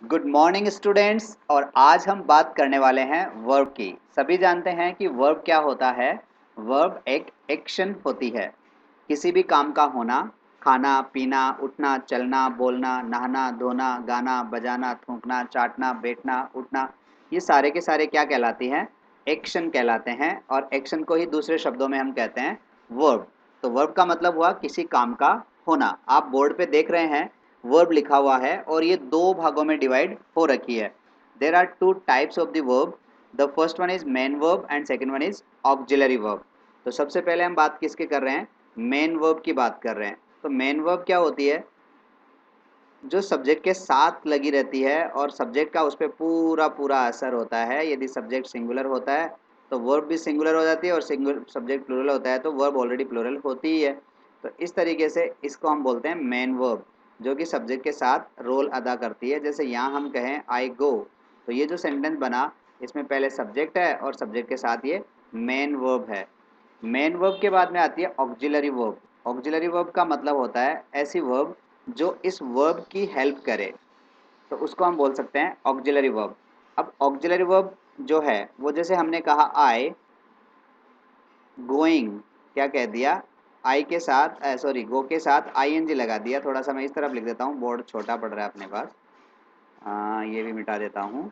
Good morning students. और आज हम बात करने वाले हैं वर्ब की। सभी जानते हैं कि वर्ब क्या होता है। वर्ब एक एक्शन होती है, किसी भी काम का होना। खाना पीना, उठना चलना, बोलना, नहाना धोना, गाना बजाना, थूकना चाटना, बैठना उठना, ये सारे के सारे क्या कहलाती हैं? एक्शन कहलाते हैं। और एक्शन को ही दूसरे शब्दों में हम कहते हैं वर्ब। तो वर्ब का मतलब हुआ किसी काम का होना। आप बोर्ड पे देख रहे हैं वर्ब लिखा हुआ है और ये दो भागों में डिवाइड हो रखी है। There are two types of the verb. The first one is main verb and second one is auxiliary verb. तो सबसे पहले हम बात किसकी कर रहे हैं? मेन वर्ब की बात कर रहे हैं। तो मेन वर्ब क्या होती है? जो सब्जेक्ट के साथ लगी रहती है और सब्जेक्ट का उस पर पूरा पूरा असर होता है। यदि सब्जेक्ट सिंगुलर होता है तो वर्ब भी सिंगुलर हो जाती है, और सिंगुलर सब्जेक्ट प्लूरल होता है तो वर्ब ऑलरेडी प्लूरल होती ही है। तो इस तरीके से इसको हम बोलते हैं मेन वर्ब, जो कि सब्जेक्ट के साथ रोल अदा करती है। जैसे यहाँ हम कहें आई गो, तो ये जो सेंटेंस बना इसमें पहले सब्जेक्ट है और सब्जेक्ट के साथ ये मेन वर्ब है। मेन वर्ब के बाद में आती है ऑक्सिलरी वर्ब। ऑक्सिलरी वर्ब का मतलब होता है ऐसी वर्ब जो इस वर्ब की हेल्प करे, तो उसको हम बोल सकते हैं ऑक्सिलरी वर्ब। अब ऑक्सिलरी वर्ब जो है वो, जैसे हमने कहा आई गोइंग, क्या कह दिया? आई के साथ सॉरी गो के साथ आईएनजी लगा दिया। थोड़ा सा मैं इस तरफ लिख देता हूँ, बोर्ड छोटा पड़ रहा है अपने पास। ये भी मिटा देता हूँ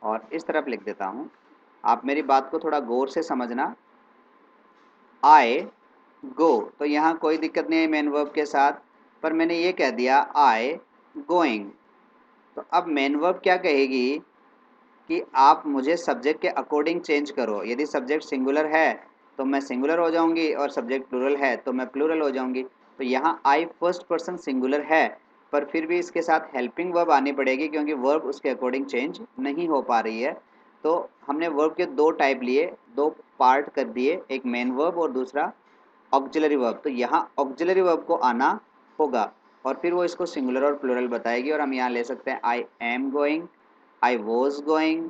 और इस तरफ लिख देता हूँ। आप मेरी बात को थोड़ा गौर से समझना। आई गो, तो यहाँ कोई दिक्कत नहीं है मेन वर्ब के साथ, पर मैंने ये कह दिया आई गोइंग। तो अब मेन वर्ब क्या कहेगी कि आप मुझे सब्जेक्ट के अकॉर्डिंग चेंज करो। यदि सब्जेक्ट सिंगुलर है तो मैं सिंगुलर हो जाऊंगी, और सब्जेक्ट प्लूरल है तो मैं प्लूरल हो जाऊंगी। तो यहाँ आई फर्स्ट पर्सन सिंगुलर है, पर फिर भी इसके साथ हेल्पिंग वर्ब आनी पड़ेगी क्योंकि वर्ब उसके अकॉर्डिंग चेंज नहीं हो पा रही है। तो हमने वर्ब के दो टाइप लिए, दो पार्ट कर दिए, एक मेन वर्ब और दूसरा ऑक्सिलरी वर्ब। तो यहाँ ऑक्सिलरी वर्ब को आना होगा और फिर वो इसको सिंगुलर और प्लूरल बताएगी। और हम यहाँ ले सकते हैं I am going, I was going,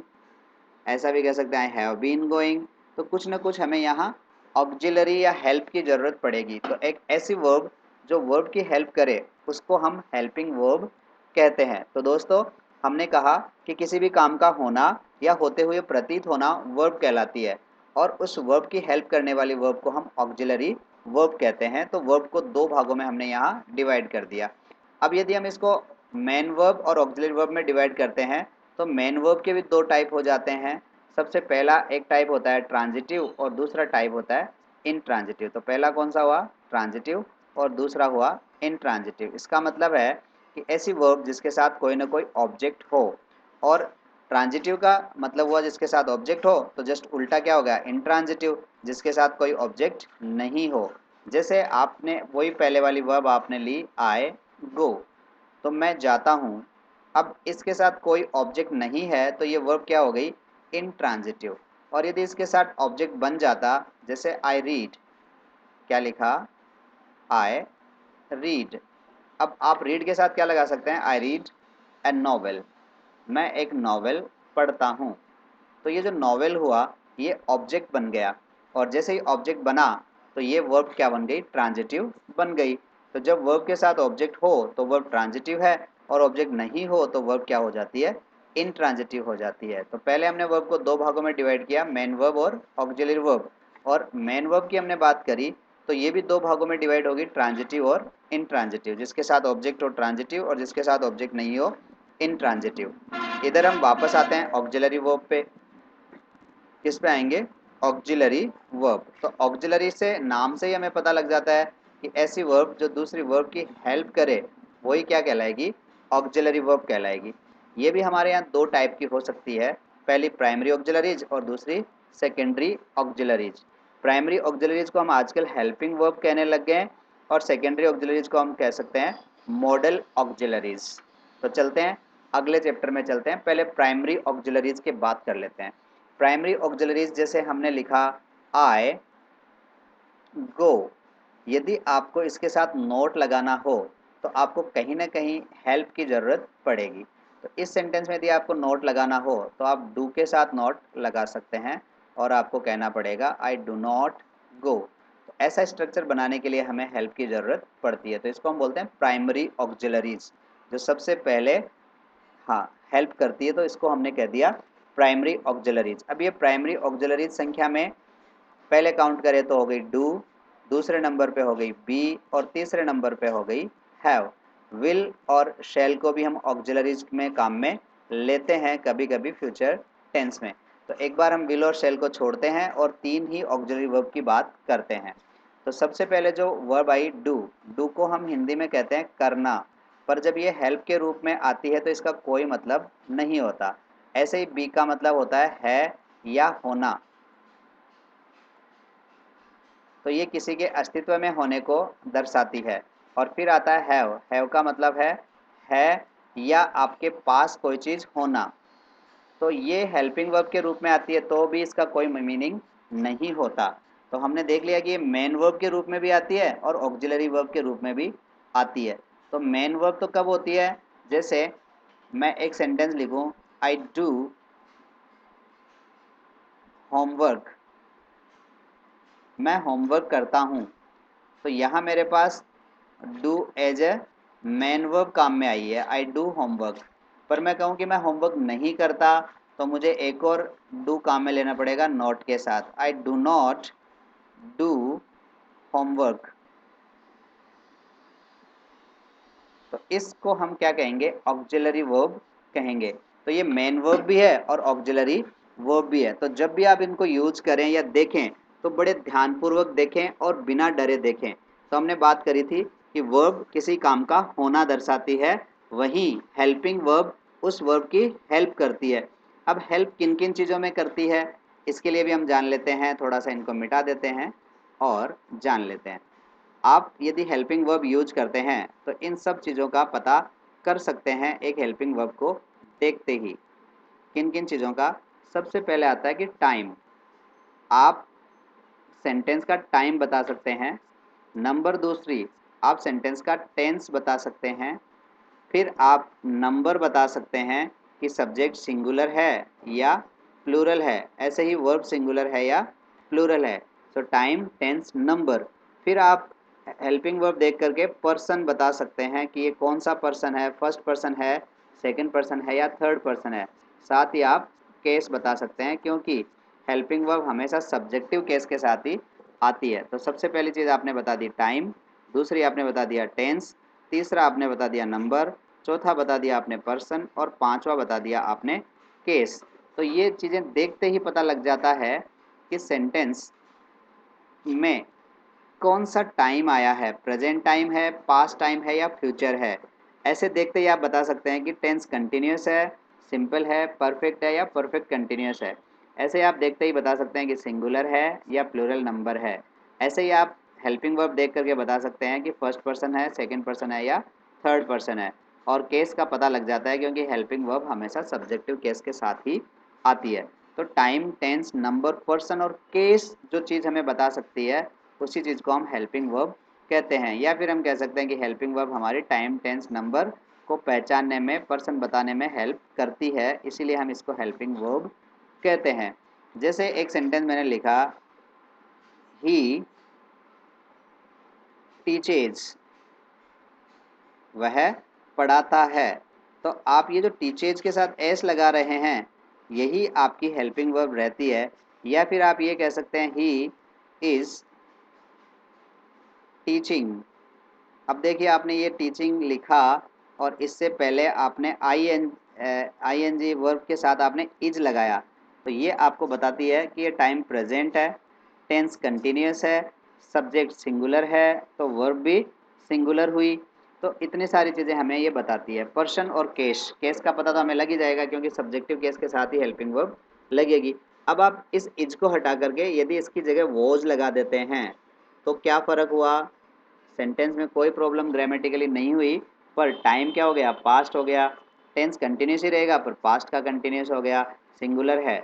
ऐसा भी कह सकते हैं आई हैव बीन गोइंग। तो कुछ ना कुछ हमें यहाँ ऑक्सिलरी या हेल्प की ज़रूरत पड़ेगी। तो एक ऐसी वर्ब जो वर्ब की हेल्प करे उसको हम हेल्पिंग वर्ब कहते हैं। तो दोस्तों, हमने कहा कि किसी भी काम का होना या होते हुए प्रतीत होना वर्ब कहलाती है, और उस वर्ब की हेल्प करने वाली वर्ब को हम ऑक्सिलरी वर्ब कहते हैं। तो वर्ब को दो भागों में हमने यहाँ डिवाइड कर दिया। अब यदि हम इसको मेन वर्ब और ऑक्सिलरी वर्ब में डिवाइड करते हैं तो मेन वर्ब के भी दो टाइप हो जाते हैं। सबसे पहला एक टाइप होता है ट्रांजिटिव और दूसरा टाइप होता है इनट्रांजिटिव। तो पहला कौन सा हुआ? ट्रांजिटिव, और दूसरा हुआ इनट्रांजिटिव। इसका मतलब है कि ऐसी वर्ब जिसके साथ कोई ना कोई ऑब्जेक्ट हो, और ट्रांजिटिव का मतलब हुआ जिसके साथ ऑब्जेक्ट हो, तो जस्ट उल्टा क्या हो गया? इनट्रांजिटिव, जिसके साथ कोई ऑब्जेक्ट नहीं हो। जैसे आपने वही पहले वाली वर्ब आपने ली आई गो, तो मैं जाता हूँ। अब इसके साथ कोई ऑब्जेक्ट नहीं है तो ये वर्ब क्या हो गई? इनट्रांजिटिव। और यदि इसके साथ ऑब्जेक्ट बन जाता, जैसे आई रीड, क्या लिखा? I read. अब आप रीड के साथ क्या लगा सकते हैं? आई रीड ए नॉवेल, मैं एक नॉवेल पढ़ता हूँ। तो ये जो नॉवेल हुआ ये ऑब्जेक्ट बन गया, और जैसे ही ऑब्जेक्ट बना तो ये वर्ब क्या बन गई? ट्रांजिटिव बन गई। तो जब वर्ब के साथ ऑब्जेक्ट हो तो वर्ब ट्रांजिटिव है, और ऑब्जेक्ट नहीं हो तो वर्ब क्या हो जाती है? इनट्रांजिटिव हो जाती है। तो पहले हमने वर्ब को दो भागों में डिवाइड किया, मेन वर्ब और ऑक्सिलरी वर्ब। और मेन वर्ब की हमने बात करी तो ये भी दो भागों में डिवाइड होगी, ट्रांजिटिव और इनट्रांजिटिव, जिसके साथ ऑब्जेक्ट हो ट्रांजिटिव और जिसके साथ ऑब्जेक्ट नहीं हो इनट्रांजिटिव। इधर हम वापस आते हैं ऑक्सिलरी वर्ब पे। किस पे आएंगे? Auxiliary verb. तो ऑक्सिलरी से नाम से ही हमें पता लग जाता है कि ऐसी वर्ब जो दूसरी वर्ब की हेल्प करे वही क्या कहलाएगी? ऑक्सिलरी वर्ब कहलाएगी। ये भी हमारे यहाँ दो टाइप की हो सकती है, पहली प्राइमरी ऑक्सिलरीज और दूसरी सेकेंडरी ऑक्सिलरीज। प्राइमरी ऑक्सिलरीज को हम आजकल हेल्पिंग वर्ब कहने लग गए हैं, और सेकेंडरी ऑक्सिलरीज को हम कह सकते हैं मॉडल ऑक्सिलरीज। तो चलते हैं अगले चैप्टर में, चलते हैं पहले प्राइमरी ऑक्सिलरीज की बात कर लेते हैं। प्राइमरी ऑक्सिलरीज जैसे हमने लिखा आई गो, यदि आपको इसके साथ नोट लगाना हो तो आपको कहीं ना कहीं हेल्प की ज़रूरत पड़ेगी। तो इस सेंटेंस में यदि आपको नोट लगाना हो तो आप डू के साथ नोट लगा सकते हैं, और आपको कहना पड़ेगा आई डू नॉट गो। तो ऐसा स्ट्रक्चर बनाने के लिए हमें हेल्प की ज़रूरत पड़ती है, तो इसको हम बोलते हैं प्राइमरी ऑक्सिलरीज, जो सबसे पहले हाँ, हेल्प करती है, तो इसको हमने कह दिया प्राइमरी ऑक्सिलरीज। अब ये प्राइमरी ऑक्सिलरीज संख्या में पहले काउंट करें तो हो गई डू, दूसरे नंबर पे हो गई बी और तीसरे नंबर पे हो गई हैव। विल और शैल को भी हम ऑक्सिलरीज में काम में लेते हैं कभी कभी फ्यूचर टेंस में। तो एक बार हम विल और शैल को छोड़ते हैं और तीन ही ऑक्सिलरी वर्ब की बात करते हैं। तो सबसे पहले जो वर्ब आई डू, डू को हम हिंदी में कहते हैं करना, पर जब ये हेल्प के रूप में आती है तो इसका कोई मतलब नहीं होता। ऐसे ही बी का मतलब होता है या होना, तो ये किसी के अस्तित्व में होने को दर्शाती है। और फिर आता है हैव, हैव का मतलब है या आपके पास कोई चीज़ होना। तो ये हेल्पिंग वर्ब के रूप में आती है तो भी इसका कोई मीनिंग नहीं होता। तो हमने देख लिया कि ये मेन वर्ब के रूप में भी आती है और ऑक्सिलरी वर्ब के रूप में भी आती है। तो मेन वर्ब तो कब होती है, जैसे मैं एक सेंटेंस लिखूं, आई डू होमवर्क, मैं होमवर्क करता हूँ, तो यहाँ मेरे पास do as a main verb काम में आई है, आई डू होमवर्क। पर मैं कहूँ कि मैं होमवर्क नहीं करता, तो मुझे एक और डू काम में लेना पड़ेगा नॉट के साथ, I do not do homework. तो इसको हम क्या कहेंगे, ऑक्सिलरी वर्ब कहेंगे। तो ये मेन वर्ब भी है और ऑक्सिलरी वर्ब भी है। तो जब भी आप इनको यूज करें या देखें तो बड़े ध्यानपूर्वक देखें और बिना डरे देखें। तो हमने बात करी थी कि वर्ब किसी काम का होना दर्शाती है, वहीं हेल्पिंग वर्ब उस वर्ब की हेल्प करती है। अब हेल्प किन किन चीज़ों में करती है इसके लिए भी हम जान लेते हैं, थोड़ा सा इनको मिटा देते हैं और जान लेते हैं। आप यदि हेल्पिंग वर्ब यूज करते हैं तो इन सब चीज़ों का पता कर सकते हैं एक हेल्पिंग वर्ब को देखते ही। किन किन चीज़ों का, सबसे पहले आता है कि टाइम, आप सेंटेंस का टाइम बता सकते हैं। नंबर दूसरी, आप सेंटेंस का टेंस बता सकते हैं। फिर आप नंबर बता सकते हैं कि सब्जेक्ट सिंगुलर है या प्लूरल है, ऐसे ही वर्ब सिंगुलर है या प्लूरल है। So time, tense, number. फिर आप हेल्पिंग वर्ब देख करके पर्सन बता सकते हैं कि ये कौन सा पर्सन है, फर्स्ट पर्सन है, सेकंड पर्सन है या थर्ड पर्सन है। साथ ही आप केस बता सकते हैं, क्योंकि हेल्पिंग वर्ब हमेशा सब्जेक्टिव केस के साथ ही आती है। तो सबसे पहली चीज़ आपने बता दी टाइम, दूसरी आपने बता दिया टेंस, तीसरा आपने बता दिया नंबर, चौथा बता दिया आपने पर्सन और पांचवा बता दिया आपने केस। तो ये चीज़ें देखते ही पता लग जाता है कि सेंटेंस में कौन सा टाइम आया है, प्रेजेंट टाइम है, पास्ट टाइम है या फ्यूचर है। ऐसे देखते ही आप बता सकते हैं कि टेंस कंटिन्यूस है, सिंपल है, परफेक्ट है या परफेक्ट कंटिन्यूस है। ऐसे ही आप देखते ही बता सकते हैं कि सिंगुलर है या प्लूरल नंबर है। ऐसे ही आप हेल्पिंग वर्ब देख करके बता सकते हैं कि फर्स्ट पर्सन है, सेकंड पर्सन है या थर्ड पर्सन है। और केस का पता लग जाता है क्योंकि हेल्पिंग वर्ब हमेशा सब्जेक्टिव केस के साथ ही आती है। तो टाइम, टेंस, नंबर, पर्सन और केस जो चीज़ हमें बता सकती है उसी चीज़ को हम हेल्पिंग वर्ब कहते हैं। या फिर हम कह सकते हैं कि हेल्पिंग वर्ब हमारी टाइम, टेंस, नंबर को पहचानने में, पर्सन बताने में हेल्प करती है, इसीलिए हम इसको हेल्पिंग वर्ब कहते हैं। जैसे एक सेंटेंस मैंने लिखा, ही टीचेज, वह पढ़ाता है। तो आप ये जो टीचेज के साथ एस लगा रहे हैं यही आपकी हेल्पिंग वर्ब रहती है। या फिर आप ये कह सकते हैं ही इज़ टीचिंग। अब देखिए आपने ये टीचिंग लिखा और इससे पहले आपने आई एन जी वर्ब के साथ आपने इज लगाया, तो ये आपको बताती है कि ये टाइम प्रेजेंट है, टेंस कंटिन्यूस है, सब्जेक्ट सिंगुलर है तो वर्ब भी सिंगुलर हुई। तो इतनी सारी चीज़ें हमें ये बताती है। पर्सन और केस, केस का पता तो हमें लग ही जाएगा क्योंकि सब्जेक्टिव केस के साथ ही हेल्पिंग वर्ब लगेगी। अब आप इस इज को हटा करके यदि इसकी जगह वॉज लगा देते हैं तो क्या फ़र्क हुआ, सेंटेंस में कोई प्रॉब्लम ग्रामेटिकली नहीं हुई, पर टाइम क्या हो गया, पास्ट हो गया। टेंस कंटिन्यूस ही रहेगा पर पास्ट का कंटिन्यूस हो गया, सिंगुलर है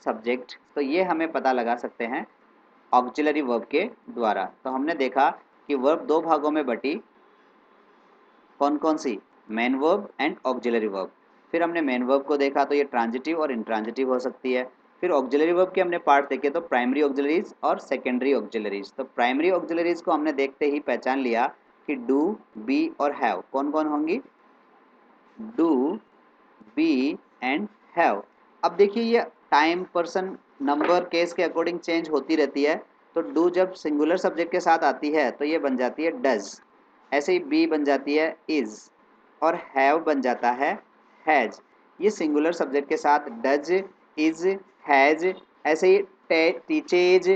सब्जेक्ट। तो ये हमें पता लगा सकते हैं ऑक्सिलरी वर्ब के द्वारा। तो हमने देखा कि वर्ब दो भागों में बटी, कौन कौन सी, main verb and auxiliary verb. फिर हमने मेन वर्ब को देखा तो ये ट्रांजिटिव और इंट्रांजिटिव हो सकती है। फिर ऑक्सिलरी वर्ब के हमने पार्ट देखे तो प्राइमरी ऑक्सिलरीज और सेकेंडरी ऑक्सिलरीज। तो प्राइमरी ऑक्सिलरीज को हमने देखते ही पहचान लिया कि डू, बी और हैव कौन कौन होंगी, डू, बी एंड हैव। अब देखिए ये टाइम, पर्सन, नंबर, केस के अकॉर्डिंग चेंज होती रहती है। तो डू जब सिंगुलर सब्जेक्ट के साथ आती है तो ये बन जाती है डज, ऐसे ही बी बन जाती है इज, और हैव बन जाता है हैज। ये सिंगुलर सब्जेक्ट के साथ डज, इज, हैज, ऐसे ही टीचेज।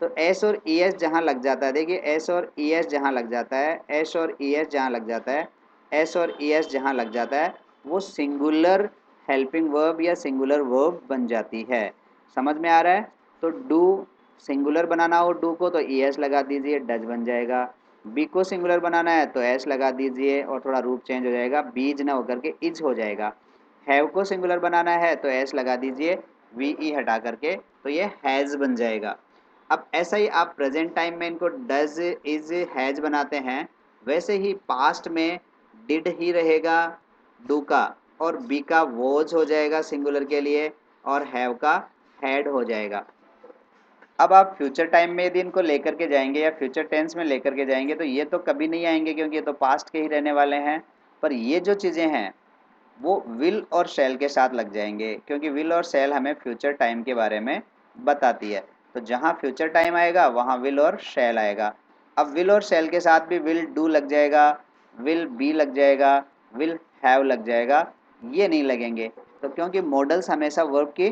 तो एस और ई एस जहाँ लग जाता है, देखिए एस और ई एस जहाँ लग जाता है, एस और ई एस जहाँ लग जाता है, एस और ई एस जहाँ लग जाता है, वो सिंगुलर हेल्पिंग वर्ब या सिंगुलर वर्ब बन जाती है। समझ में आ रहा है? तो डू सिंगुलर बनाना हो डू को तो ई एस लगा दीजिए, डज बन जाएगा। बी को सिंगुलर बनाना है तो एस लगा दीजिए और थोड़ा रूप चेंज हो जाएगा, बीज ना होकर के इज हो जाएगा। हैव को सिंगुलर बनाना है तो एस लगा दीजिए, वी ई हटा करके, तो ये हैज़ बन जाएगा। अब ऐसा ही आप प्रेजेंट टाइम में इनको डज, इज, हैज बनाते हैं, वैसे ही पास्ट में डिड ही रहेगा डू का, और बी का वॉज हो जाएगा सिंगुलर के लिए, और हैव का हैड हो जाएगा। अब आप फ्यूचर टाइम में यदि इनको लेकर के जाएंगे या फ्यूचर टेंस में लेकर के जाएंगे तो ये तो कभी नहीं आएंगे, क्योंकि ये तो पास्ट के ही रहने वाले हैं। पर ये जो चीज़ें हैं वो विल और शैल के साथ लग जाएंगे, क्योंकि विल और शैल हमें फ्यूचर टाइम के बारे में बताती है। तो जहाँ फ्यूचर टाइम आएगा वहाँ विल और शैल आएगा। अब विल और शैल के साथ भी विल डू लग जाएगा, विल बी लग जाएगा, विल हैव लग जाएगा, ये नहीं लगेंगे। तो क्योंकि मॉडल्स हमेशा वर्ब की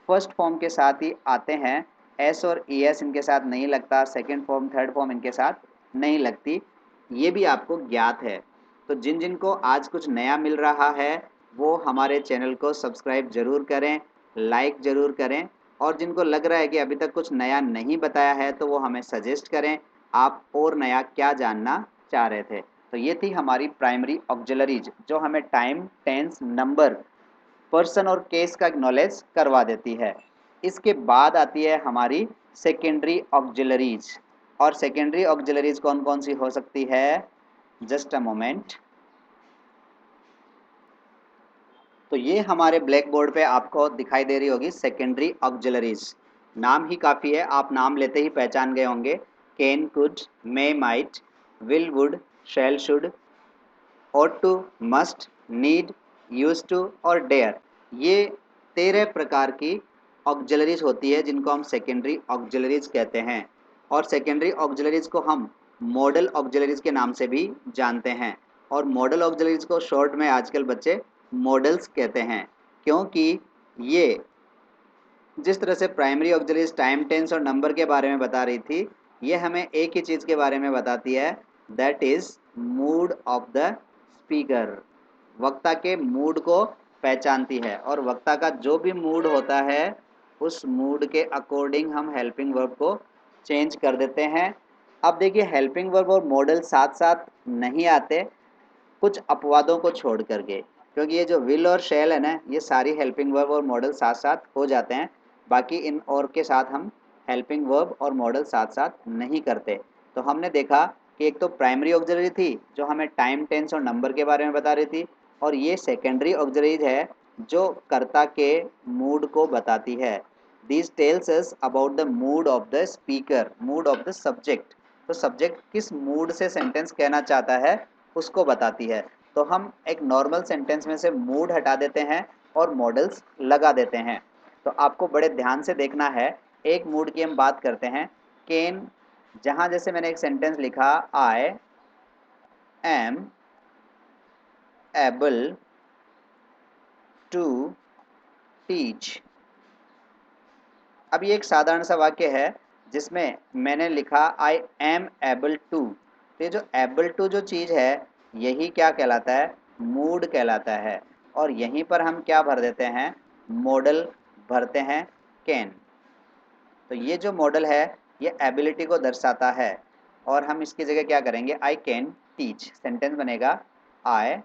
फर्स्ट फॉर्म के साथ ही आते हैं, एस और ई एस इनके साथ नहीं लगता, सेकेंड फॉर्म, थर्ड फॉर्म इनके साथ नहीं लगती, ये भी आपको ज्ञात है। तो जिन जिन को आज कुछ नया मिल रहा है वो हमारे चैनल को सब्सक्राइब ज़रूर करें, लाइक ज़रूर करें, और जिनको लग रहा है कि अभी तक कुछ नया नहीं बताया है तो वो हमें सजेस्ट करें, आप और नया क्या जानना चाह रहे थे। तो ये थी हमारी प्राइमरी ऑक्सिलरीज जो हमें टाइम, टेंस, नंबर, पर्सन और केस का नॉलेज करवा देती है। इसके बाद आती है हमारी सेकेंडरी ऑक्सिलरीज। और सेकेंडरी ऑक्सिलरीज कौन कौन सी हो सकती है? Just a moment. तो ये हमारे ब्लैक बोर्ड पे आपको दिखाई दे रही होगी सेकेंडरी ऑक्सिलरीज। नाम ही काफ़ी है, आप नाम लेते ही पहचान गए होंगे। Can, could, may, might, will, would, shall, should, ought to, must, need, use to और डेयर, ये 13 प्रकार की ऑक्सिलरीज होती है जिनको हम सेकेंडरी ऑक्सिलरीज कहते हैं। और सेकेंडरी ऑक्सिलरीज को हम मॉडल ऑक्सिलरीज के नाम से भी जानते हैं। और मॉडल ऑक्सिलरीज को शॉर्ट में आजकल बच्चे मॉडल्स कहते हैं, क्योंकि ये जिस तरह से प्राइमरी ऑक्सिलरीज टाइम, टेंस और नंबर के बारे में बता रही थी, ये हमें एक ही चीज़ के बारे में बताती है, that is mood off the speaker. वक्ता के मूड को पहचानती है, और वक्ता का जो भी मूड होता है उस मूड के अकॉर्डिंग हम हेल्पिंग वर्ब को चेंज कर देते हैं। अब देखिए हेल्पिंग वर्ब और मॉडल साथ साथ नहीं आते, कुछ अपवादों को छोड़ करके, क्योंकि ये जो विल और शैल है ना, ये सारी हेल्पिंग वर्ब और मॉडल साथ साथ हो जाते हैं। बाकी इन और के साथ हम हेल्पिंग वर्ब और मॉडल साथ साथ नहीं करते। तो हमने देखा कि एक तो प्राइमरी ऑक्सिलरी थी जो हमें टाइम, टेंस और नंबर के बारे में बता रही थी, और ये सेकेंडरी ऑक्सिलरीज है जो कर्ता के मूड को बताती है। This tells us about the mood off the speaker, mood off the subject. तो सब्जेक्ट किस मूड से सेंटेंस कहना चाहता है उसको बताती है। तो हम एक नॉर्मल सेंटेंस में से मूड हटा देते हैं और मॉडल्स लगा देते हैं। तो आपको बड़े ध्यान से देखना है। एक मूड की हम बात करते हैं, कैन, जहाँ जैसे मैंने एक सेंटेंस लिखा, I am able to teach. अब ये एक साधारण सा वाक्य है जिसमें मैंने लिखा आई एम एबल टू। तो ये जो एबल टू जो चीज़ है यही क्या कहलाता है? मूड कहलाता है। और यहीं पर हम क्या भर देते हैं? मॉडल भरते हैं, कैन। तो ये जो मॉडल है ये एबिलिटी को दर्शाता है, और हम इसकी जगह क्या करेंगे? I can teach. सेंटेंस बनेगा आई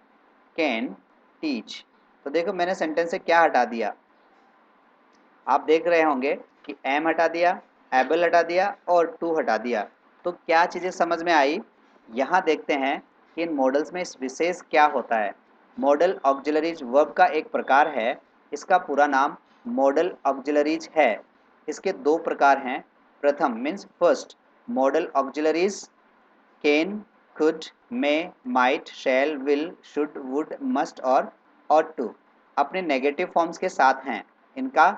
कैन टीच। तो देखो मैंने सेंटेंस से क्या हटा दिया, आप देख रहे होंगे कि एम हटा दिया, एबल हटा दिया और टू हटा दिया। तो क्या चीज़ें समझ में आई? यहाँ देखते हैं कि इन मॉडल्स में इस विशेष क्या होता है। मॉडल ऑक्सिलरीज वर्ब का एक प्रकार है, इसका पूरा नाम मॉडल ऑक्सिलरीज है। इसके दो प्रकार हैं। प्रथम means first, modal auxiliaries can, could, may, might, shall, will, should, would, must और ऑट टू। अपने नेगेटिव फॉर्म्स के साथ हैं इनका।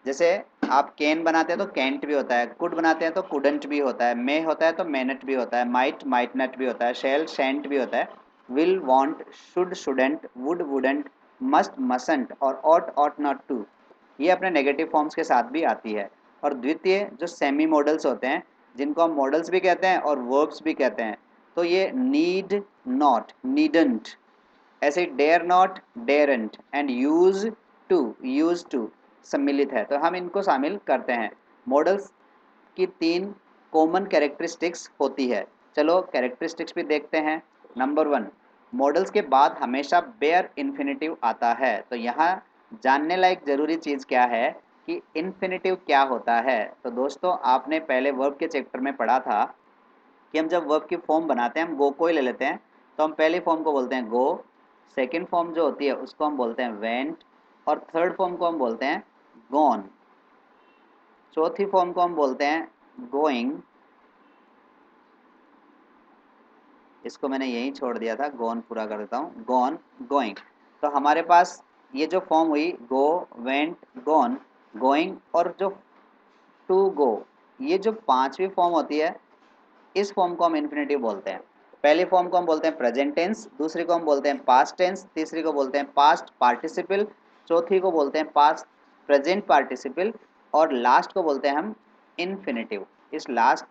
जैसे आप कैन बनाते हैं तो कैंट भी होता है, कुड बनाते हैं तो कुडंट भी होता है, मे होता है तो मेनट भी होता है, माइट माइट नट भी होता है, शेल शेंट भी होता है, will won't should shouldn't would wouldn't must mustn't और ऑट ऑट नॉट टू, ये अपने नेगेटिव फॉर्म्स के साथ भी आती है। और द्वितीय जो सेमी मॉडल्स होते हैं जिनको हम मॉडल्स भी कहते हैं और वर्ब्स भी कहते हैं, तो ये नीड नॉट नीडंट, ऐसे dare not daren't and used to सम्मिलित है, तो हम इनको शामिल करते हैं। मॉडल्स की तीन कॉमन कैरेक्टरिस्टिक्स होती है। चलो कैरेक्टरिस्टिक्स भी देखते हैं। नंबर वन, मॉडल्स के बाद हमेशा बेयर इन्फिनेटिव आता है। तो यहाँ जानने लायक जरूरी चीज़ क्या है कि इन्फिनेटिव क्या होता है। तो दोस्तों आपने पहले वर्ब के चैप्टर में पढ़ा था कि हम जब वर्ब की फॉर्म बनाते हैं, हम गो को ही ले लेते हैं, तो हम पहली फॉर्म को बोलते हैं गो, सेकंड फॉर्म जो होती है उसको हम बोलते हैं वेंट, और थर्ड फॉर्म को हम बोलते हैं गॉन, चौथी फॉर्म को हम बोलते हैं गोइंग, इसको मैंने यहीं छोड़ दिया था, गॉन पूरा कर देता हूँ, गॉन गोइंग। तो हमारे पास ये जो फॉर्म हुई गो वेंट गॉन गोइंग और जो टू गो, ये जो पांचवी फॉर्म होती है इस फॉर्म को हम इन्फिनेटिव बोलते हैं। पहली फॉर्म को हम बोलते हैं प्रेजेंट टेंस, दूसरी को हम बोलते हैं पास्ट टेंस, तीसरी को बोलते हैं पास्ट पार्टिसिपल, चौथी को बोलते हैं पास्ट प्रेजेंट पार्टिसिपल, और लास्ट को बोलते हैं हम इन्फिनेटिव। इस लास्ट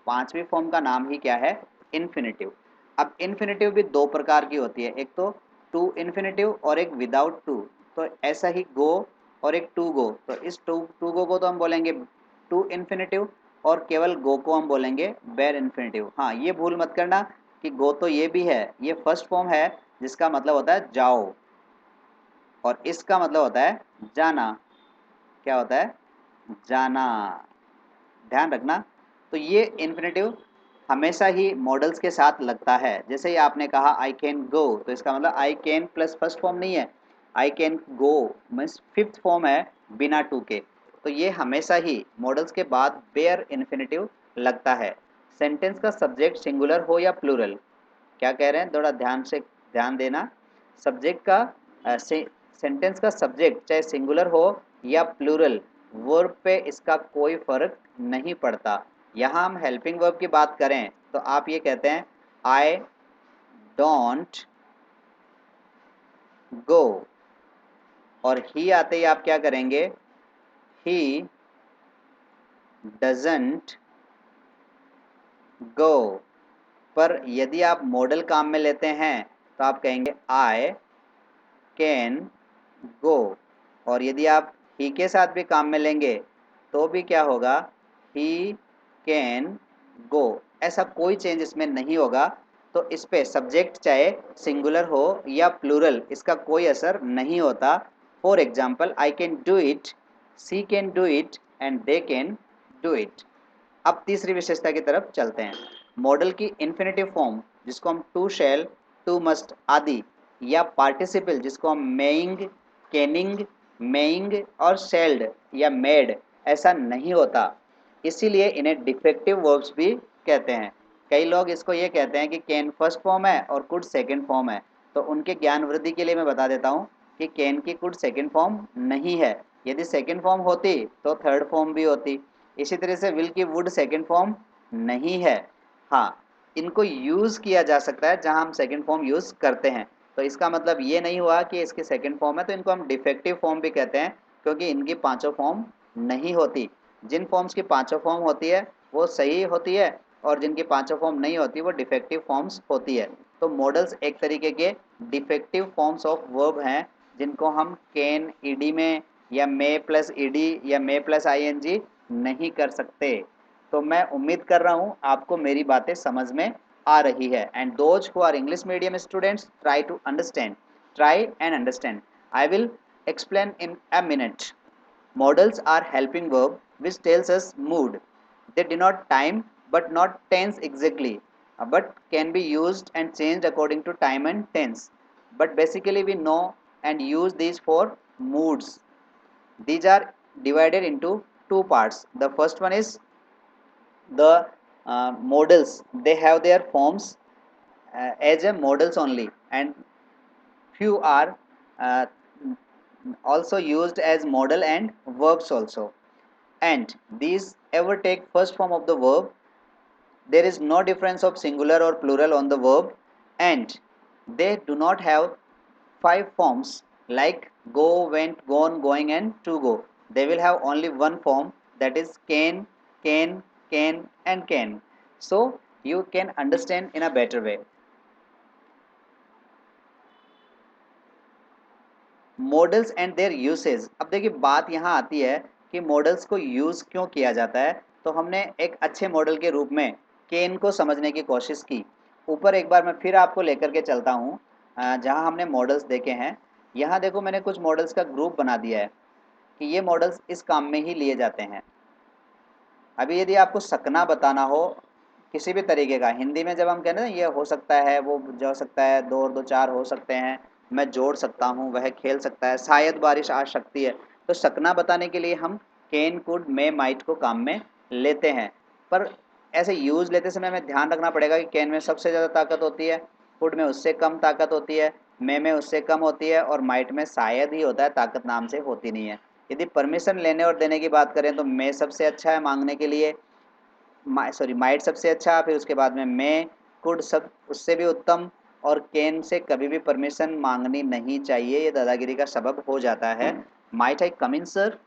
पांचवी फॉर्म का नाम ही क्या है, इन्फिनेटिव। अब इन्फिनेटिव भी दो प्रकार की होती है, एक तो टू इन्फिनेटिव और एक विदाउट टू। तो ऐसा ही गो और एक टू गो, तो इस टू गो को तो हम बोलेंगे टू इन्फिनेटिव, और केवल गो को हम बोलेंगे बेर इन्फिनेटिव। हाँ ये भूल मत करना कि गो तो ये भी है, ये फर्स्ट फॉर्म है जिसका मतलब होता है जाओ, और इसका मतलब होता है जाना। क्या होता है, जाना, ध्यान रखना। तो ये इन्फिनेटिव हमेशा ही मॉडल्स के साथ लगता है। जैसे ही आपने कहा आई कैन गो, तो इसका मतलब I can plus first form नहीं है, I can go means fifth form है बिना टू के। तो ये हमेशा ही मॉडल्स के बाद बेयर इन्फिनेटिव लगता है। सेंटेंस का सब्जेक्ट सिंगुलर हो या प्लूरल, क्या कह रहे हैं थोड़ा ध्यान से ध्यान देना। सब्जेक्ट का सेंटेंस का सब्जेक्ट चाहे सिंगुलर हो या प्लूरल, वर्ब पे इसका कोई फर्क नहीं पड़ता। यहाँ हम हेल्पिंग वर्ब की बात करें तो आप ये कहते हैं आई डोंट गो, और ही आते ही आप क्या करेंगे, ही डजंट गो। पर यदि आप मॉडल काम में लेते हैं तो आप कहेंगे आई कैन गो, और यदि आप ही के साथ भी काम में लेंगे तो भी क्या होगा, ही कैन गो, ऐसा कोई चेंज इसमें नहीं होगा। तो इस पे सब्जेक्ट चाहे सिंगुलर हो या प्लूरल इसका कोई असर नहीं होता। For example I can do it, she can do it and they can do it. अब तीसरी विशेषता की तरफ चलते हैं। मॉडल की इन्फिनेटिव फॉर्म जिसको हम टू शैल टू मस्ट आदि, या पार्टिसिपल जिसको हम मेइंग कैनिंग मेइंग और शेल्ड या मेड, ऐसा नहीं होता, इसीलिए इन्हें डिफेक्टिव वर्ब्स भी कहते हैं। कई लोग इसको ये कहते हैं कि कैन फर्स्ट फॉर्म है और कुड सेकंड फॉर्म है। तो उनके ज्ञान वृद्धि के लिए मैं बता देता हूँ कि कैन की कुड सेकंड फॉर्म नहीं है। यदि सेकंड फॉर्म होती तो थर्ड फॉर्म भी होती। इसी तरह से विल की वुड सेकंड फॉर्म नहीं है। हाँ, इनको यूज़ किया जा सकता है जहाँ हम सेकंड फॉर्म यूज़ करते हैं। तो इसका मतलब ये नहीं हुआ कि इसकी सेकंड फॉर्म है तो इनको हम डिफेक्टिव फॉर्म भी कहते हैं, क्योंकि इनकी पांचों फॉर्म नहीं होती। जिन फॉर्म्स की पांचों फॉर्म होती है वो सही होती है, और जिनकी पांचों फॉर्म नहीं होती वो डिफेक्टिव फॉर्म्स होती है। तो मॉडल्स एक तरीके के डिफेक्टिव फॉर्म्स ऑफ वर्ब हैं जिनको हम कैन ईडी में या मे प्लस ईडी या मे प्लस आईएनजी नहीं कर सकते। तो मैं उम्मीद कर रहा हूँ आपको मेरी बातें समझ में आ रही है। And those who are English medium students try and understand. I will explain in a minute. Modals are helping verb which tells us mood. They denote time but not tense exactly, but can be used and changed according to time and tense. But basically we know and use these for moods. These are divided into two parts. The first one is the modals. They have their forms as a models only, and few are uh, also used as modal and verbs also. And these ever take first form of the verb. There is no difference of singular or plural on the verb, and they do not have five forms like go, went, gone, going, and to go. They will have only one form, that is can, and can. So you can understand in a better way. Modals and their usage. अब देखिए बात यहाँ आती है कि models को use क्यों किया जाता है। तो हमने एक अच्छे मॉडल के रूप में केन को समझने की कोशिश की। ऊपर एक बार मैं फिर आपको लेकर के चलता हूँ जहाँ हमने मॉडल्स देखे हैं। यहाँ देखो मैंने कुछ मॉडल्स का ग्रुप बना दिया है कि ये मॉडल्स इस काम में ही लिए जाते हैं। अभी यदि आपको सकना बताना हो किसी भी तरीके का, हिंदी में जब हम कहते हैं ना ये हो सकता है, वो जो हो सकता है, 2 और 2 4 हो सकते हैं, मैं जोड़ सकता हूँ, वह खेल सकता है, शायद बारिश आ सकती है। तो सकना बताने के लिए हम कैन, कुड, मे, माइट को काम में लेते हैं। पर ऐसे यूज़ लेते समय हमें ध्यान रखना पड़ेगा कि कैन में सबसे ज़्यादा ताकत होती है, कुड में उससे कम ताकत होती है, मे में उससे कम होती है, और माइट में शायद ही होता है, ताकत नाम से होती नहीं है। यदि परमिशन लेने और देने की बात करें तो मे सबसे अच्छा है मांगने के लिए, माइट सबसे अच्छा, फिर उसके बाद में मे, कुड सब उससे भी उत्तम, और कैन से कभी भी परमिशन मांगनी नहीं चाहिए, ये दादागिरी का सबब हो जाता है। Might I come in sir,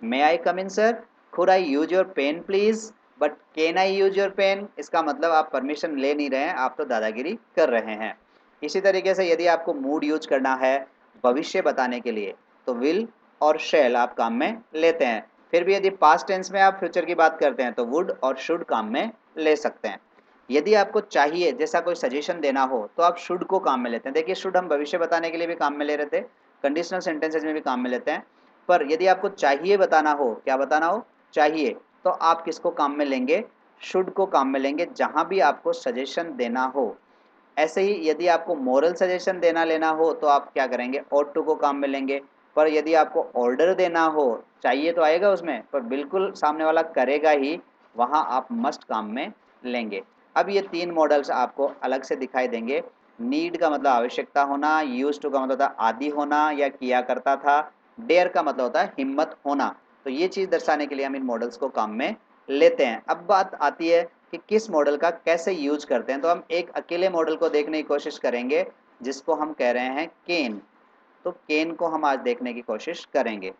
may I come in sir, could I use your pen please, but can I use your pen, इसका मतलब आप परमिशन ले नहीं रहे हैं, आप तो दादागिरी कर रहे हैं। इसी तरीके से यदि आपको मूड यूज करना है भविष्य बताने के लिए तो विल और शैल आप काम में लेते हैं। फिर भी यदि पास्ट टेंस में आप फ्यूचर की बात करते हैं तो वुड और शुड काम में ले सकते हैं। यदि आपको चाहिए जैसा कोई सजेशन देना हो तो आप शुड को काम में लेते हैं। देखिए शुड हम भविष्य बताने के लिए भी काम में ले रहे थे, कंडीशनल सेंटेंसेज में भी काम में लेते हैं। पर यदि आपको चाहिए बताना हो, क्या बताना हो, चाहिए, तो आप किसको काम में लेंगे, शुड को काम में लेंगे जहां भी आपको सजेशन देना हो। ऐसे ही यदि आपको मोरल सजेशन देना लेना हो तो आप क्या करेंगे, ought to को काम में लेंगे। पर यदि आपको ऑर्डर देना हो, चाहिए तो आएगा उसमें, पर बिल्कुल सामने वाला करेगा ही, वहाँ आप मस्ट काम में लेंगे। अब ये 3 मॉडल्स आपको अलग से दिखाई देंगे। नीड का मतलब आवश्यकता होना, यूज्ड टू का मतलब होता है आदि होना या किया करता था, डेयर का मतलब होता है हिम्मत होना। तो ये चीज़ दर्शाने के लिए हम इन मॉडल्स को काम में लेते हैं। अब बात आती है कि किस मॉडल का कैसे यूज करते हैं। तो हम एक अकेले मॉडल को देखने की कोशिश करेंगे जिसको हम कह रहे हैं केन। तो केन को हम आज देखने की कोशिश करेंगे।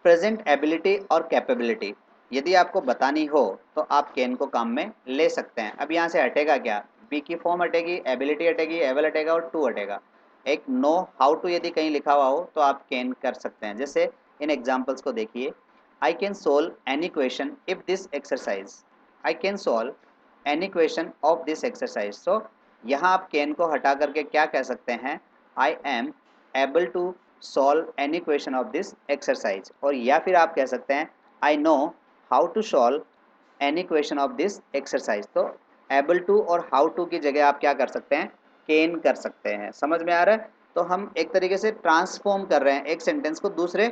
प्रेजेंट एबिलिटी और कैपेबिलिटी यदि आपको बतानी हो तो आप कैन को काम में ले सकते हैं। अब यहाँ से हटेगा क्या, बी की फॉर्म हटेगी, एबिलिटी हटेगी, एबल हटेगा और टू हटेगा। एक नो हाउ टू यदि कहीं लिखा हुआ हो तो आप कैन कर सकते हैं। जैसे इन एग्जाम्पल्स को देखिए, I can solve any question if this exercise, I can solve any question of this exercise. So यहाँ आप कैन को हटा करके क्या कह सकते हैं, I am able to solve any question of this exercise. और या फिर आप कह सकते हैं I know how to solve any question of this exercise. तो एबल टू और हाउ टू की जगह आप क्या कर सकते हैं, कैन कर सकते हैं। समझ में आ रहा है। तो हम एक तरीके से ट्रांसफॉर्म कर रहे हैं एक सेंटेंस को दूसरे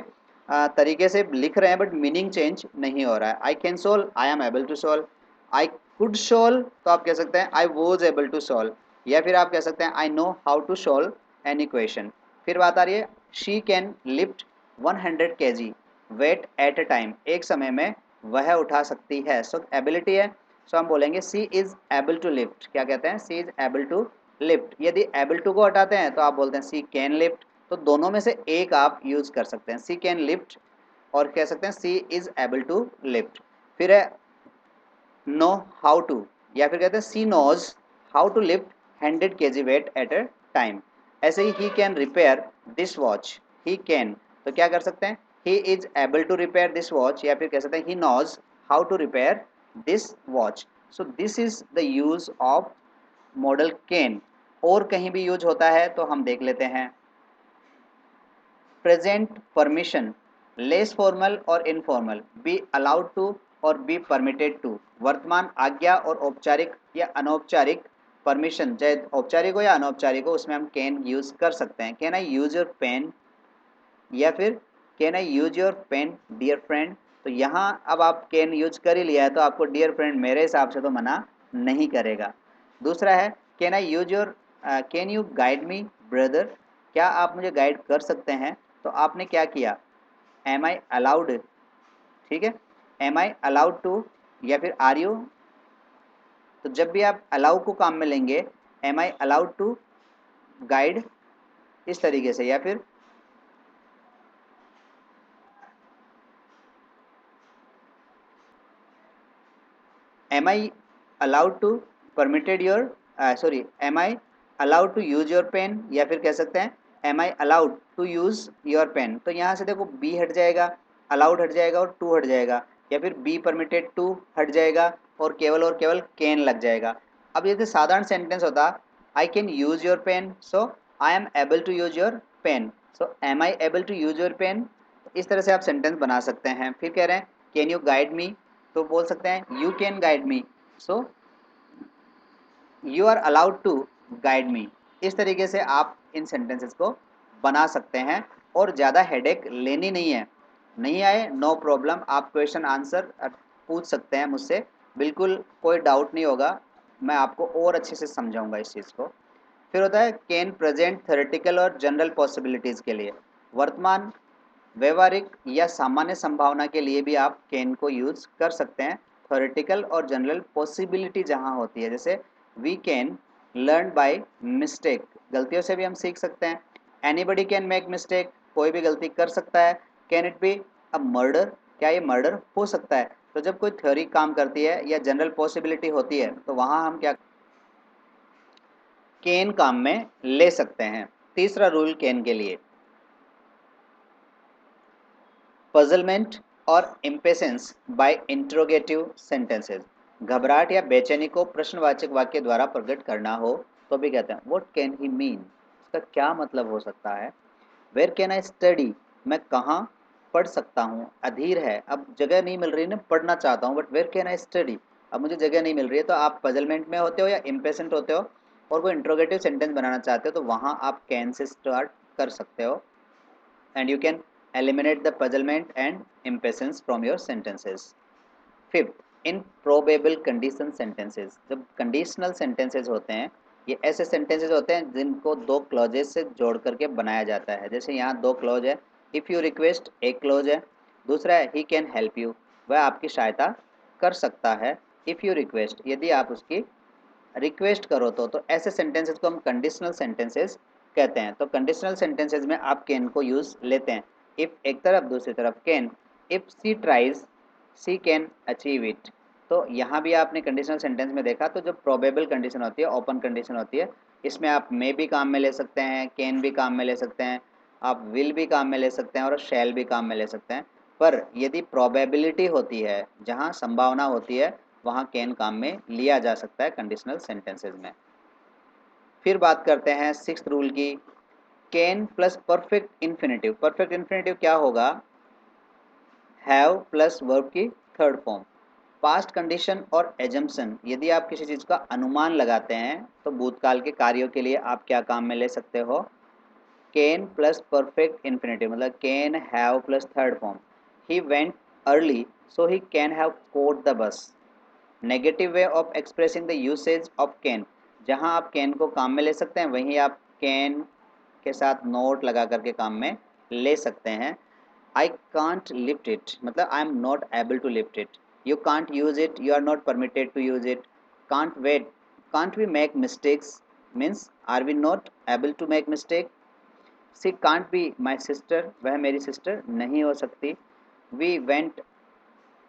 तरीके से लिख रहे हैं, बट मीनिंग चेंज नहीं हो रहा है। I can solve, I am able to solve. I could solve तो आप कह सकते हैं I was able to solve, या फिर आप कह सकते हैं I know how to solve any question. फिर बात आ रही है, she can lift 100 kg weight at a time, एक समय में वह उठा सकती है। सो एबिलिटी है, सो हम बोलेंगे सी इज एबल टू लिफ्ट। क्या कहते हैं, she is able to lift. यदि एबल टू को हटाते हैं तो आप बोलते हैं सी कैन लिफ्ट। तो दोनों में से एक आप यूज कर सकते हैं, सी कैन लिफ्ट और कह सकते हैं she is able to lift. फिर है नो हाउ टू, या फिर कहते हैं she knows how to lift 100 kg weight at a time. ऐसे ही can repair this watch, he can, तो क्या कर सकते हैं, he is able to repair this watch, या फिर कह सकते हैं he knows how to repair this watch. So this is the use of modal can. और कहीं भी यूज होता है तो हम देख लेते हैं। प्रेजेंट परमिशन, लेस फॉर्मल और इनफॉर्मल, बी अलाउड टू और बी परमिटेड टू। वर्तमान आज्ञा और औपचारिक या अनौपचारिक परमिशन, चाहे औपचारिक हो या अनौपचारिक हो, उसमें हम कैन यूज कर सकते हैं। Can I use your pen, या फिर can I use your pen dear friend. तो यहाँ अब आप कैन यूज कर ही लिया है तो आपको डियर फ्रेंड मेरे हिसाब से तो मना नहीं करेगा। दूसरा है can I use your can you guide me brother, क्या आप मुझे गाइड कर सकते हैं। तो आपने क्या किया, एम आई अलाउड, ठीक है, एम आई अलाउड टू या फिर आर यू। तो जब भी आप अलाउ को काम में लेंगे, am I allowed to guide, इस तरीके से, या फिर am I allowed to permitted your, sorry, am I allowed to use your pen, या फिर कह सकते हैं am I allowed to use your pen. तो यहाँ से देखो बी हट जाएगा, अलाउड हट जाएगा और टू हट जाएगा, या फिर बी परमिटेड टू हट जाएगा और केवल कैन लग जाएगा। अब यदि साधारण सेंटेंस होता, I can use your pen, so I am able to use your pen, so am I able to use your pen. इस तरह से आप सेंटेंस बना सकते हैं। फिर कह रहे हैं कैन यू गाइड मी, तो बोल सकते हैं you can guide me, so you are allowed to guide me. इस तरीके से आप इन सेंटेंसेस को बना सकते हैं और ज़्यादा हेडेक लेनी नहीं है। नहीं आए नो प्रॉब्लम, आप क्वेश्चन आंसर पूछ सकते हैं मुझसे, बिल्कुल कोई डाउट नहीं होगा, मैं आपको और अच्छे से समझाऊंगा इस चीज़ को। फिर होता है कैन प्रेजेंट थ्योरेटिकल और जनरल पॉसिबिलिटीज़ के लिए, वर्तमान, व्यवहारिक या सामान्य संभावना के लिए भी आप कैन को यूज कर सकते हैं। थ्योरेटिकल और जनरल पॉसिबिलिटी जहाँ होती है, जैसे we can learn by mistake, गलतियों से भी हम सीख सकते हैं। एनीबडी कैन मेक मिस्टेक, कोई भी गलती कर सकता है। Can it be a murder, क्या ये मर्डर हो सकता है। तो जब कोई थ्योरी काम करती है या जनरल पॉसिबिलिटी होती है तो वहाँ हम क्या कैन काम में ले सकते हैं। तीसरा रूल कैन के लिए, पजलमेंट और इम्पेशंस बाय इंट्रोगेटिव सेंटेंसेस, घबराहट या बेचैनी को प्रश्नवाचक वाक्य द्वारा प्रकट करना हो तो भी कहते हैं व्हाट कैन ही मीन, इसका क्या मतलब हो सकता है। वेयर कैन आई स्टडी, मैं कहाँ पढ़ सकता हूँ। अधीर है, अब जगह नहीं मिल रही ना, पढ़ना चाहता हूँ but where can I study, अब मुझे जगह नहीं मिल रही है। तो आप पजलमेंट में होते हो या इम्पेशेंट होते हो और वो इंट्रोगेटिव सेंटेंस बनाना चाहते हो तो वहाँ आप कैन से स्टार्ट कर सकते हो, and you can eliminate the puzzlement and impatience from your sentences. Fifth, in probable condition sentences, जब conditional sentences होते हैं, ये ऐसे sentences होते हैं जिनको दो clauses से जोड़ करके बनाया जाता है। जैसे यहाँ दो clause है, if you request एक clause है, दूसरा है he can help you, वह आपकी सहायता कर सकता है। if you request, यदि आप उसकी रिक्वेस्ट करो तो ऐसे सेंटेंसेस को हम कंडीशनल सेंटेंसेस कहते हैं। तो कंडीशनल सेंटेंसेस में आप कैन को यूज लेते हैं। इफ एक तरफ, दूसरी तरफ can. If she tries she can achieve it. तो यहाँ भी आपने कंडीशनल सेंटेंस में देखा, तो जो प्रोबेबल कंडीशन होती है, ओपन कंडीशन होती है, इसमें आप मे भी काम में ले सकते हैं, कैन भी काम में ले सकते हैं, आप विल भी काम में ले सकते हैं और शैल भी काम में ले सकते हैं। पर यदि प्रोबेबिलिटी होती है, जहाँ संभावना होती है, वहाँ कैन काम में लिया जा सकता है कंडीशनल सेंटेंसेस में। फिर बात करते हैं सिक्स्थ रूल की, can plus perfect infinitive. Perfect infinitive क्या होगा, हैव प्लस वर्ब की थर्ड फॉर्म। पास्ट कंडीशन और एजम्पशन, यदि आप किसी चीज़ का अनुमान लगाते हैं तो भूतकाल के कार्यों के लिए आप क्या काम में ले सकते हो, कैन प्लस परफेक्ट इन्फिनेटिव, मतलब can have plus third form. He went early so he can have caught the bus. Negative way of expressing the usage of can, जहाँ आप कैन को काम में ले सकते हैं वहीं आप कैन के साथ नोट लगा करके काम में ले सकते हैं। आई कांट लिफ्ट इट, मतलब I am not able to lift it. You can't use it, you are not permitted to use it. Can't wait, can't we make mistakes, means are we not able to make mistake. She can't be my sister, वह मेरी sister नहीं हो सकती। We went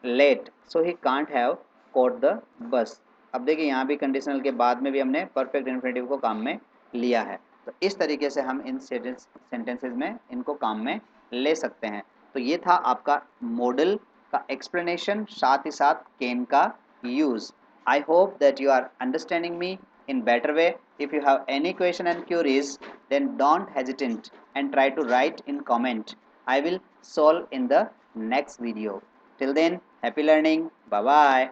late so he can't have caught the bus. अब देखिए यहाँ भी conditional के बाद में भी हमने परफेक्ट इन्फिनेटिव को काम में लिया है। तो इस तरीके से हम इन सेंटेंसेज में इनको काम में ले सकते हैं। तो ये था आपका मॉडल का एक्सप्लेनेशन, साथ ही साथ कैन का use. I hope that you are understanding me in better way. If you have any question and queries, then don't hesitate and try to write in comment. I will solve in the next video. Till then, happy learning. Bye bye.